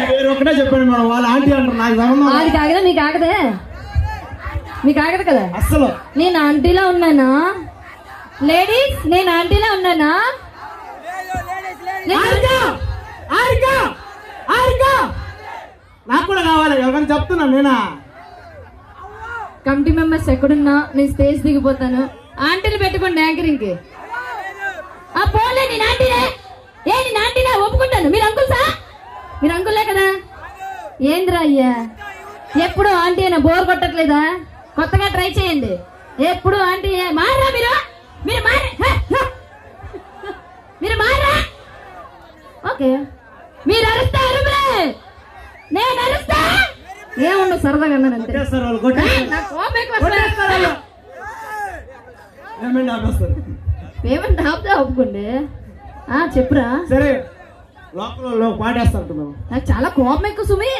పేరు ఒకటే చెప్పండి మేడం, వాళ్ళ ఆంటీ అంటారు. నాకు సంబంధం అది కాగదా మీకు ఆగదే, మీకు ఆగదు కదా అస్సలు. నేను ఆంటీలా ఉన్నానా లేడీస్? నేను ఆంటీలా ఉన్నానా? నాకు కూడా కావాలి, ఎవరికైనా చెప్తున్నా నేనా? కమిటీ మెంబర్స్ ఎక్కడున్నా నేను స్టేజ్ దిగిపోతాను. ఆంటీలు పెట్టుకోండి యాంకరింగ్ కి. పోలే నేను ఆంటీనే, నేను ఆంటీనే ఒప్పుకుంటాను. మీరు అంకుల్సా? మీరు అంకుల్లే కదా? ఏంద్రా అయ్యా ఎప్పుడు ఆంటీ అయినా బోర్ కొట్టట్లేదా? కొత్తగా ట్రై చేయండి. ఎప్పుడు ఆంటీ మారా, మీరు మారా. ఓకే మీరు అరుస్తారు, నేను అరుస్తా. ఏముండదు సరదాగా అన్నానంతే. పేమెంట్ ఆపుతా ఒప్పుకోండి. చెప్పురా. సరే లోపల పాడేస్తారు మేము. నాకు చాలా కోపం ఎక్కువ సుమి.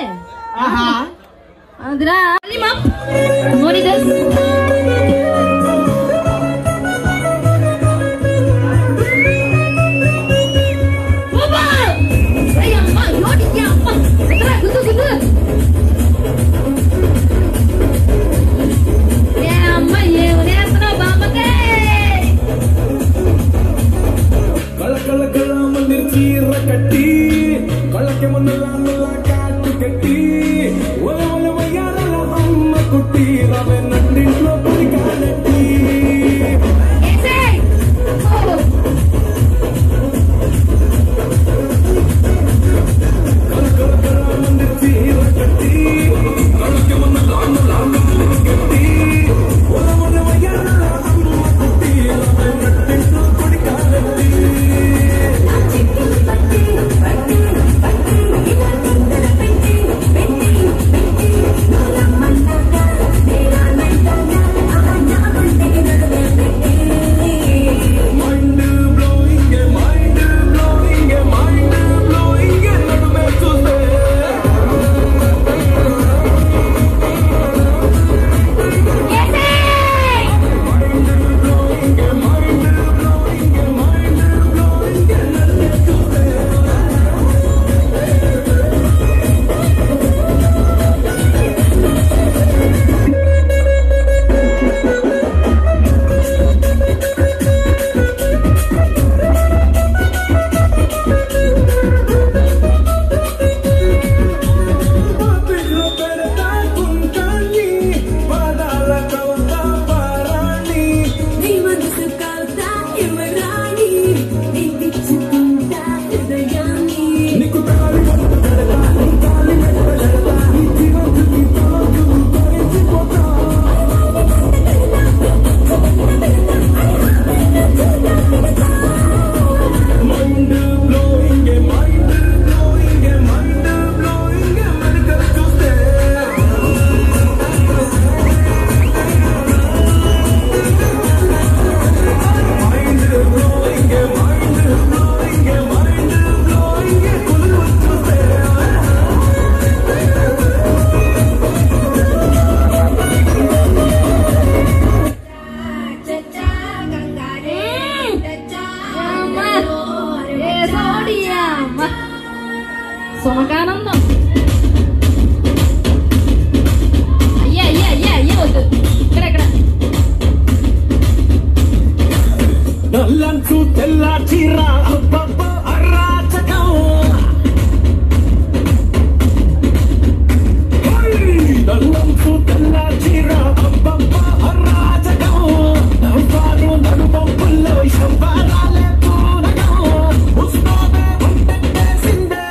అదిరా సుమకానందం. అయ్యే వద్దు ఇక్కడ నల్లంచు తెల్ల చీర అరాచకం. నల్లంచు తెల్ల చీర అరాచకం. నవ్వారు నడుపంపుల్లో సంబారాలే పూనకం. ఉస్మానే వంటేసిందే.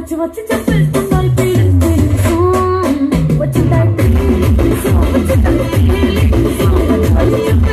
వచ్చి వచ్చి చెప్పేస్తున్నాయి ఫీలింగ్స్ వచ్చిందాయి ఫీలింగ్స్ వచ్చిందాయి ఫీలింగ్స్ వచ్చి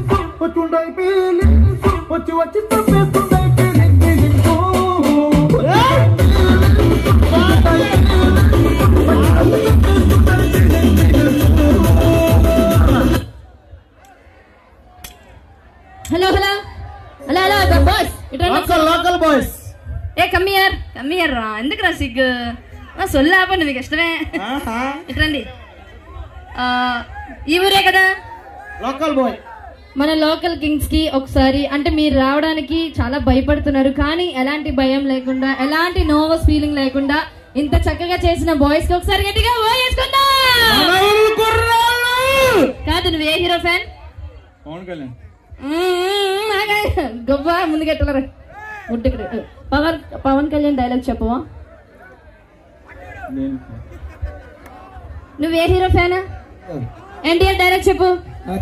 చెప్పేస్తున్నాయి ఫీలింగ్స్ వచ్చి వచ్చి తప్పేస్తున్నాయి feelings hello hello hello hello boys local boys ఏ కమ్మియర్ రా ఎందుకు రా సిగ్గు సొల్లాపండి మీకు ఇష్టమే ఇట్రండి ఈ ఊరే కదా లోకల్ బాయ్ మన లోకల్ కింగ్స్ కి ఒకసారి అంటే మీరు రావడానికి చాలా భయపడుతున్నారు కానీ ఎలాంటి భయం లేకుండా ఎలాంటి నర్వస్ ఫీలింగ్ లేకుండా ఇంత చక్కగా చేసిన బాయ్స్ కి ఒకసారి గట్టిగా వేసుకుందా కాదు నువ్వు ఏ హీరో ఫ్యాన్ పవన్ కళ్యాణ్ గొప్ప ముందుకెట్టలరా పవన్ కళ్యాణ్ డైలాగ్ చెప్పవా నువ్వు ఏ హీరో ఫ్యాన్ ఎన్టీఆర్ డైలాగ్ చెప్పు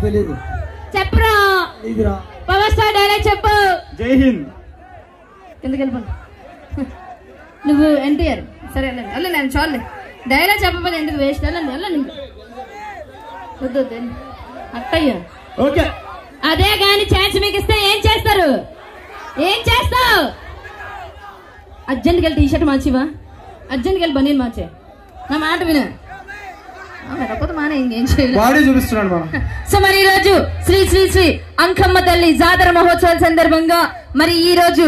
తెలీదు చెప్పరా పవర్ స్టార్ డైలాగ్ చెప్పు జై హింద్ ఎందుకు వెళ్ళిపోండి నువ్వు ఎన్టీఆర్ సరే వెళ్ళండి వెళ్ళండి నేను చాలే డైలాగ్ చెప్పకపోతే ఎందుకు వేస్ట్ వెళ్ళండి వెళ్ళండి వద్దు అట్టయ్యా ఓకే అదే కానీ ఛాన్స్ మీకు ఇస్తే ఏం చేస్తారు ఏం చేస్తావు అర్జెంట్కి వెళ్ళి టీషర్ట్ మార్చివా అర్జెంట్కి వెళ్ళి బనీన్ మార్చే నా మాట విను లేకపోతే మానే ఇంకేం చేయాలి బాడీ చూపిస్తున్నాడు మనం సో మరి ఈ రోజు శ్రీ శ్రీ శ్రీ అంకమ్మ తల్లి జాతర మహోత్సవాల సందర్భంగా మరి ఈ రోజు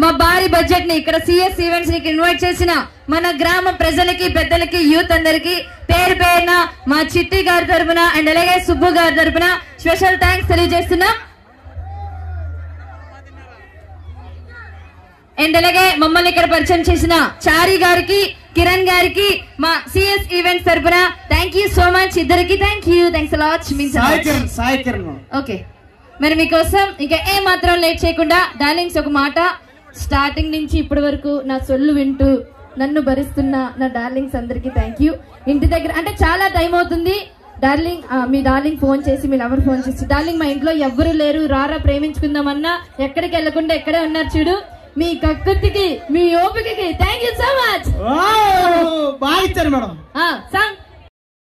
మా భారీ బడ్జెట్ ని ఇక్కడ సిఎస్ ఈవెంట్స్ ని ఇన్వైట్ చేసిన మన గ్రామ ప్రజలకి పెద్దలకి యూత్ అందరికి పేరు పేరున మా చిట్టి గారి తరపున అండ్ అలాగే సుబ్బు గారి తరపున స్పెషల్ థ్యాంక్స్ తెలియజేస్తున్నాం అండ్ అలాగే మమ్మల్ని ఇక్కడ పరిచయం చేసిన చారి గారికి కిరణ్ గారికి మా సిఎస్ ఈవెంట్స్ తరపున థ్యాంక్ యూ సో మచ్ ఇద్దరికి thank you thanks lot Sai Kiran okay మరి మీకోసం ఇంకా ఏ మాత్రం లేట్ చేయకుండా డార్లింగ్స్ ఒక మాట స్టార్టింగ్ నుంచి ఇప్పటి వరకు నా సొల్లు వింటూ నన్ను భరిస్తున్న నా డార్లింగ్స్ అందరికి థ్యాంక్ యూ ఇంటి దగ్గర అంటే చాలా టైం అవుతుంది డార్లింగ్ మీ డార్లింగ్ ఫోన్ చేసి మీ లవర్ ఫోన్ చేసి డార్లింగ్ మా ఇంట్లో ఎవ్వరు లేరు రారా ప్రేమించుకుందామన్నా ఎక్కడికి వెళ్లకుండా ఎక్కడే ఉన్నారు చూడు మీ కక్కుర్తికి మీ ఓపికకి థ్యాంక్ యూ సో మచ్ బాగా ఇచ్చారు మేడం సాంగ్